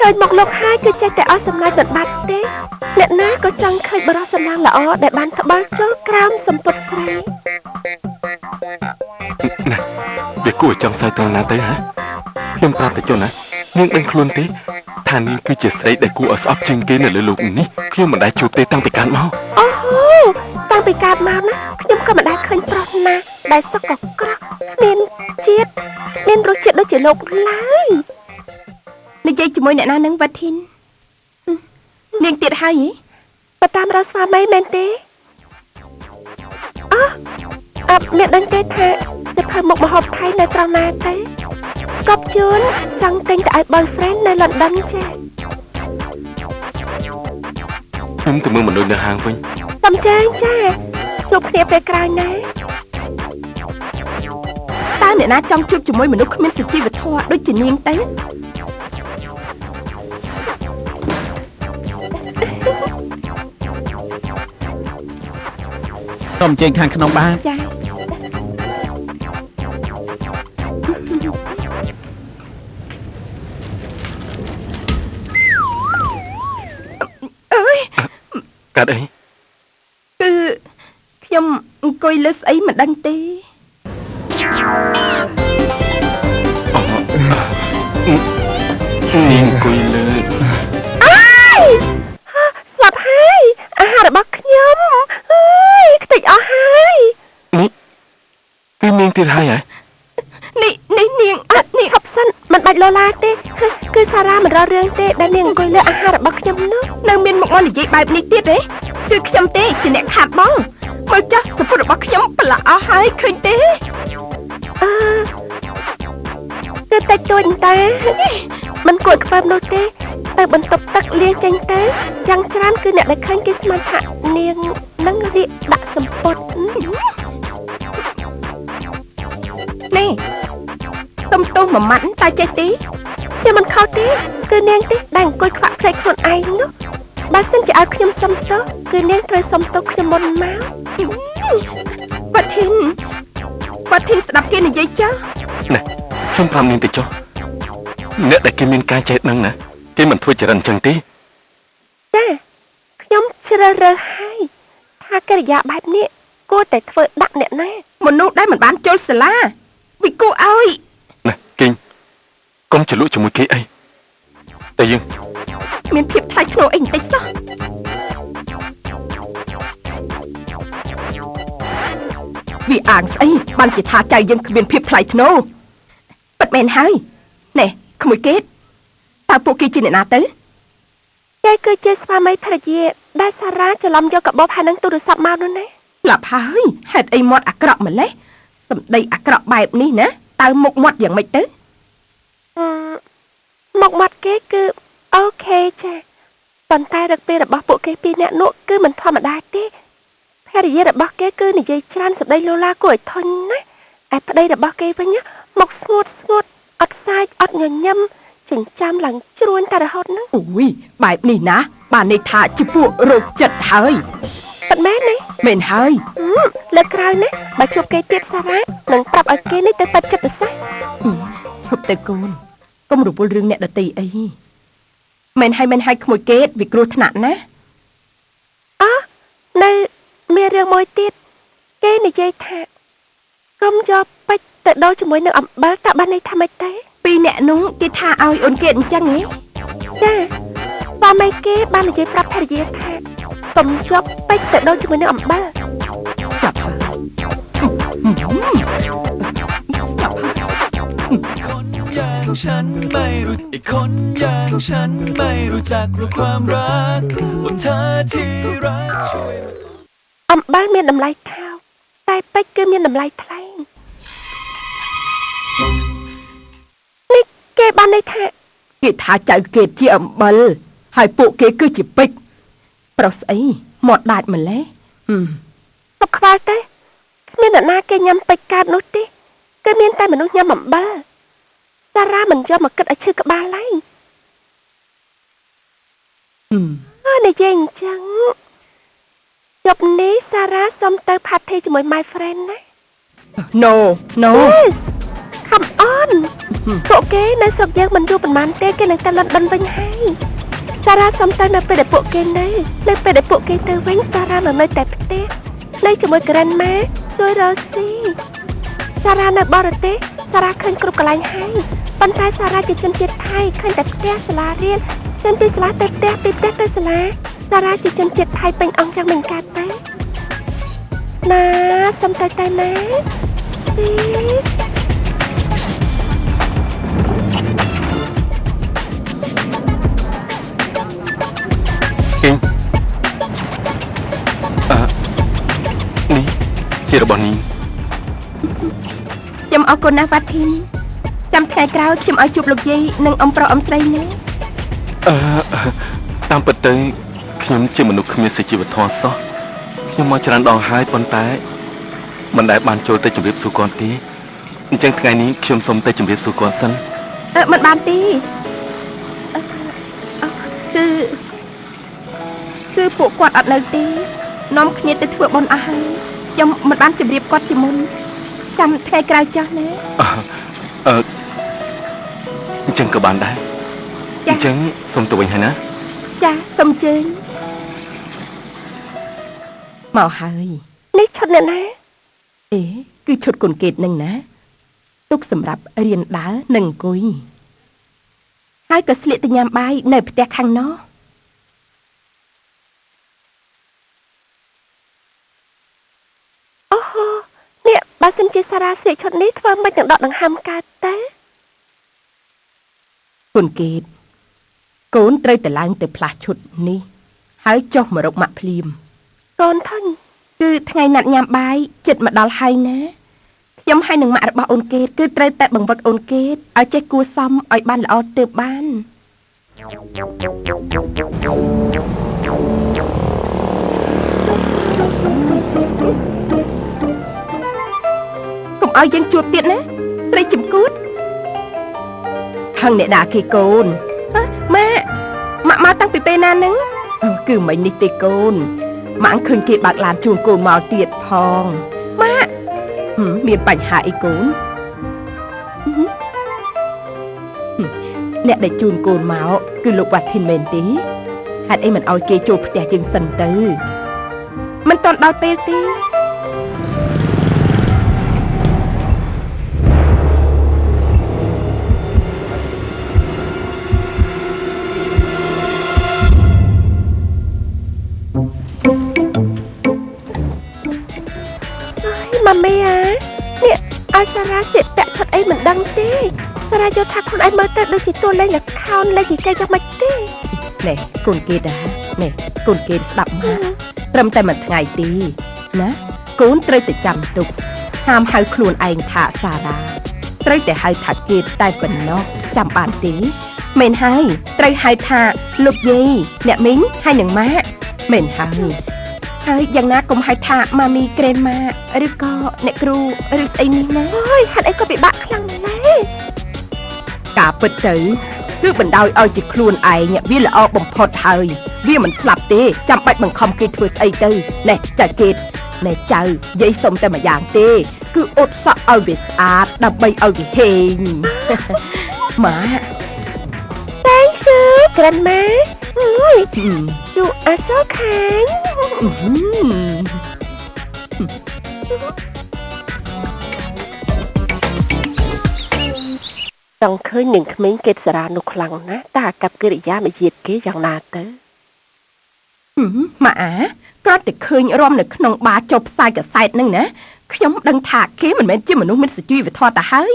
ឃើញមកលោកហើយគឺចេះតែអស់សំណាញ់មិនបាត់ទេអ្នកណាក៏ចង់ឃើញបរិសុទ្ធឡើងល្អដែលបានត្បាល់ចូលក្រោមសម្ពុតស្រីណាវាគួរចង់សើត្រង់ណាទៅហ៎ខ្ញុំប្រាប់តែចុះណានាងដឹងខ្លួនទេថានាងគឺជាស្រីដែលគួរឲ្យស្អប់ជាងគេនៅលើលោកនេះខ្ញុំមិនដែលជួបទេតាំងពីកើតមកអូហូតាំងពីកើតមកណាខ្ញុំក៏មិនដែលឃើញប្រុសណាដែលសុខក៏ក្រក់មានជាតិមានរសជាតិដូចជាលោកឡើយនិយាយជាមួយអ្នកណានឹងវត្តធីននាងទៀតហើយបើតាមរកស្វាមីមែនទេមានដឹងទេថាសិភើមុខម្ហូបថៃនៅត្រង់ណាទេកប់ជួនចង់ទិញទៅឲ្យ boyfriend នៅ London ចាខ្ញុំទៅមើលមនុស្សនៅហាងវិញសំចាងចាជួបគ្នាពេលក្រោយណាតើអ្នកណាចង់ជួបជាមួយមនុស្សគ្មានសុជីវធម៌ដូចជានាងទៅសូមអញ្ជើញខាងក្នុងបានចាកាត់អីគឺខ្ញុំអង្គុយលើស្អីមិនដឹងទេនាងអង្គុយលើស្លាប់ហើយអាហាររបស់ខ្ញុំអើយខ្ទេចអស់ហើយនេះគឺនាងទៀតហើយហ៎នេះនាងនេះឈប់សិនមិនបាច់លោឡាទេគឺសារ៉ាមិនរករឿងទេដែលនាងអង្គុយលើអាហាររបស់ខ្ញុំនោះនៅមានមុខមកនិយាយបែបនេះទៀតទេគឺខ្ញុំទេជាអ្នកខាតបងមើលចាស់សពុតរបស់ខ្ញុំប្រឡាក់អស់ហើយឃើញទេគឺតិចតួចតែមិនគួរខ្វែមនោះទេទៅបន្ទប់ទឹកលាងចេញទៅយ៉ាងច្រើនគឺអ្នកដែលឃើញគេស្មានថានាងនឹងរៀកដាក់សម្ពុតនេះទុំទុំមួយម៉ាត់តើចេះទេតែមិនខុសទេគឺនាងទេដែលអង្គុយខ្វាក់ភ្លេចខ្លួនឯងនោះបើសិនជាឲ្យខ្ញុំសុំទោសគឺនាងត្រូវសុំទោសខ្ញុំមុនមកវត្តធីនស្ដាប់គេនិយាយចុះណាខ្ញុំប្រាប់នាងទៅចុះអ្នកដែលគេមានការចេះដឹងណាគេមិនធ្វើចរិតអញ្ចឹងទេចាខ្ញុំជ្រើសរើសហើយថាកិរិយាបែបនេះគួរតែធ្វើដាក់អ្នកណាមនុស្សដែលមិនបានចូលសាលាវិគូឲ្យណាគេងកុំចលក់ជាមួយគេអីតែយើងមានភាពថ្លៃថ្នូរអីបន្តិចសោះវាអាងស្អីបានជាថាចៅយើងគ្មានភាពថ្លៃថ្នូរពិតមែនហើយណែក្មួយគេតើពួកគេជាអ្នកណាទៅគេគឺជាស្វាមីភរិយាដែលសារ៉ាច្រឡំយកកាបូបហើយនឹងទូរស័ព្ទមកនោះណាស្លាប់ហើយហេតុអីមាត់អាក្រក់ម្លេះសម្ដីអាក្រក់បែបនេះណាតើមុខមាត់យ៉ាងម៉េចទៅមុខមាត់គេគឺអូខេចាប៉ុន្តែរកពេលរបស់ពួកគេពីរនាក់នោះគឺមិនធម្មតាទេភរិយារបស់គេគឺនិយាយច្រើនសម្ដីលោឡាគួរឲ្យធន់ណាឯប្តីរបស់គេវិញមកស្ងួតអត់សាច់អត់ញញឹមចិញ្ចាំឡើងជ្រួញតែរហូតហ្នឹងអូយបែបនេះណាបានន័យថាជាពួករោគចិត្តហើយប៉ិតមែនទេមែនហើយលើកក្រោយណាបើជួបគេទៀតសារ៉ានឹងប្រាប់ឲ្យគេនេះទៅប៉ិតចិត្តទៅសោះឈប់ទៅកូនកុំរវល់រឿងអ្នកដទៃអីមែនហើយក្មួយគេតវាគ្រោះថ្នាក់ណានៅមានរឿងមួយទៀតគេនិយាយថាកុំយកពេជ្រទៅដូរជាមួយនឹងអំបិលតើបានន័យថាម៉េចទេពីរអ្នកនោះគេថាឲ្យអូនគេតអញ្ចឹងហ៎ចាស្វាមីគេបាននិយាយប្រាប់ភរិយាថាកុំយកពេជ្រទៅដូរជាមួយនឹងអំបិលចាប់ហើយอย่างฉันไม่รู้อีกคนอย่างฉันไม่รู้จักรู้ความรักว่าเธอที่รักช่วยអំបិលមានតម្លៃថោកតែពេជ្រគឺមានតម្លៃថ្លៃនេះគេបានន័យថាគេថាចៅគេជាអំបិលហើយពួកគេគឺជាពេជ្រប្រុសស្អីមាត់ដាច់ម្លេះទុកខ្វល់ទេគ្មានអ្នកណាគេញ៉ាំពេជ្រកើតនោះទេគឺមានតែមនុស្សញ៉ាំអំបិលសារ៉ាមិនយកមកគិតឲ្យឈឺក្បាលឡើយនិយាយអញ្ចឹងយប់នេះសារ៉ាសុំទៅផាតធីជាមួយ my friend ណា No Yes Come on ពួកគេនៅស្រុកយើងមិនយូរប៉ុន្មានទេគេនឹងទៅលន់ដុនវិញហើយសារ៉ាសុំទៅនៅពេលដែលពួកគេនៅពេលដែលពួកគេទៅវិញសារ៉ានៅតែផ្ទះនៅជាមួយ Grandma ជួយរកស៊ីសារ៉ានៅបរទេសសារ៉ាឃើញគ្រប់កន្លែងហើយប៉ុន្តែសារ៉ាជាជនជាតិថៃឃើញតែផ្ទះសាលារៀនចេញពីសាលាទៅផ្ទះពីផ្ទះទៅសាលាសារ៉ាជាជនជាតិថៃពេញអង្គយ៉ាងមិនកើតទេណាសុំទៅណា please នេះជារបស់នេះខ្ញុំអរគុណណាស់វ៉ាធីនចាំថ្ងៃក្រោយខ្ញុំឲ្យជួបលោកយាយនិងអ៊ំប្រុសអ៊ំស្រីណាតាមពិតទៅខ្ញុំជាមនុស្សគ្មានសុជីវធម៌សោះខ្ញុំមកច្រើនដងហើយប៉ុន្តែមិនដែលបានចូលទៅជម្រាបសួរគាត់ទេអញ្ចឹងថ្ងៃនេះខ្ញុំសូមទៅជម្រាបសួរគាត់សិនមិនបានទេគឺពួកគាត់អត់នៅទេនាំគ្នាទៅធ្វើបុណ្យអស់ហើយខ្ញុំមិនបានជម្រាបគាត់ជាមុនចាំថ្ងៃក្រោយចាស់ណាអញ្ចឹងក៏បានដែរអញ្ចឹងសូមទៅវិញហើយណាចាសូមជើញមកហើយនេះឈុតអ្នកណាគឺឈុតកូនកេតនឹងណាទុកសម្រាប់រៀនដើរនិងអង្គុយហើយក៏ស្លៀកទៅញ៉ាំបាយនៅផ្ទះខាងណោះអូហូនេះបើសិនជាសារ៉ាស្លៀកឈុតនេះធ្វើមិននឹងដកដង្ហើមកើតទេកូនកេតកូនត្រូវទៅឡើងទៅផ្លាស់ឈុតនេះហើយចុះមករកម៉ាក់ភ្លាមកូនធុញគឺថ្ងៃណាត់ញ៉ាំបាយចិត្តមកដល់ហើយណាខ្ញុំហើយនឹងម៉ាក់របស់អូនកេតគឺត្រូវតែបង្វឹកអូនកេតឲ្យចេះគួរសមឲ្យបានល្អទើបបានកុំឲ្យយើងជួបទៀតណាស្រីចំគួតហឹងអ្នកណាគេកូនម៉ាក់មកតាំងពីពេលណាហ្នឹងគឺមិននេះទេកូនម៉ាក់ឃើញគេបើកឡានជូនកូនមកទៀតផងម៉ាក់មានបញ្ហាអីកូនអ្នកដែលជូនកូនមកគឺលោកវ៉ាធីនមែនទេហេតុអីមិនឲ្យគេចូលផ្ទះយើងសិនទៅមិនទាន់ដល់ពេលទេម៉ាមីនេះឲ្យសារ៉ាស្លៀកពាក់ឈុតអីមិនដឹងទេសារ៉ាយល់ថាខ្លួនឯងមើលទៅដូចជាតួលេងល្ខោនលេងគេយ៉ាងម៉េចទេនេះកូនគេដែរនេះកូនគេស្ដាប់មកត្រឹមតែមួយថ្ងៃទេណាកូនត្រូវតែចាំទុកហាមហៅខ្លួនឯងថាសារ៉ាត្រូវតែហៅថាគេតែប៉ុណ្ណោះចាំបានទេមែនហើយត្រូវហៅថាលោកយាយអ្នកមីងហើយនឹងម៉ាក់មែនហើយយ៉ាងណាកុំហៅថាម៉ាមីក្រែនម៉ាឬក៏អ្នកគ្រូឬស្អីនេះណាអូយហេតុអីក៏ពិបាកខ្លាំងណាស់ការពិតទៅគឺបណ្ដោយឲ្យជាខ្លួនឯងវាល្អបំផុតហើយវាមិនស្លាប់ទេចាំបាច់បង្ខំគេធ្វើស្អីទៅណែចៅគេណែចៅយាយសុំតែមួយយ៉ាងទេគឺអ៊ុតសក់ឲ្យវាស្អាតដើម្បីឲ្យវាហេងម៉ា Thank you Grandma You are so kind ចង់ឃើញនឹងក្មេងកេតសារ៉ានោះខ្លាំងណាស់តែអាកប្បកិរិយាមកជាតិគេយ៉ាងណាទៅម៉ាគ្រាន់តែឃើញរំនៅក្នុងបារចុះផ្សាយកសែតហ្នឹងណាខ្ញុំដឹងថាគេមិនមែនជាមនុស្សមានសុជីវធម៌ទៅហើយ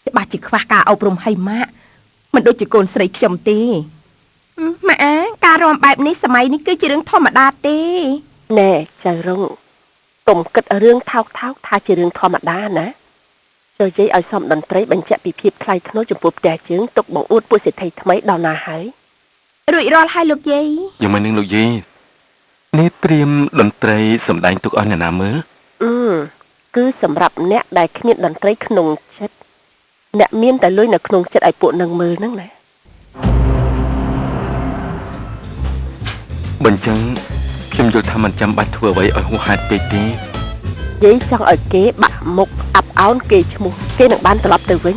ច្បាស់ជាខ្វះការអប់រំឲ្យម៉ាក់មិនដូចជាកូនស្រីខ្ញុំទេម៉ាការរំបែបនេះសម័យនេះគឺជារឿងធម្មតាទេណែចៅរងកុំគិតរឿងថោកថាជារឿងធម្មតាណាចូលយាយឲ្យសំតន្ត្រីបញ្ជាក់ពីភាពថ្លៃថ្នូរចំពោះផ្ទះជើងទុកបង្អួតពួកសេដ្ឋីថ្មីដល់ណាហើយរួចរាល់ហើយលោកយាយយ៉ាងម៉េចនឹងលោកយាយនេះត្រៀមតន្ត្រីសម្ដែងទុកឲ្យអ្នកណាមើលគឺសម្រាប់អ្នកដែលគ្មានតន្ត្រីក្នុងចិត្តអ្នកមានតែលុយនៅក្នុងចិត្តឲ្យពួកនឹងមើលហ្នឹងណាបញ្ចឹងខ្ញុំយល់ថាមិនចាំបាច់ធ្វើអ្វីឲ្យហួសហេតុពេកទេយាយចង់ឲ្យគេបាក់មុខអាប់អោនគេឈ្មោះគេនឹងបានត្រឡប់ទៅវិញ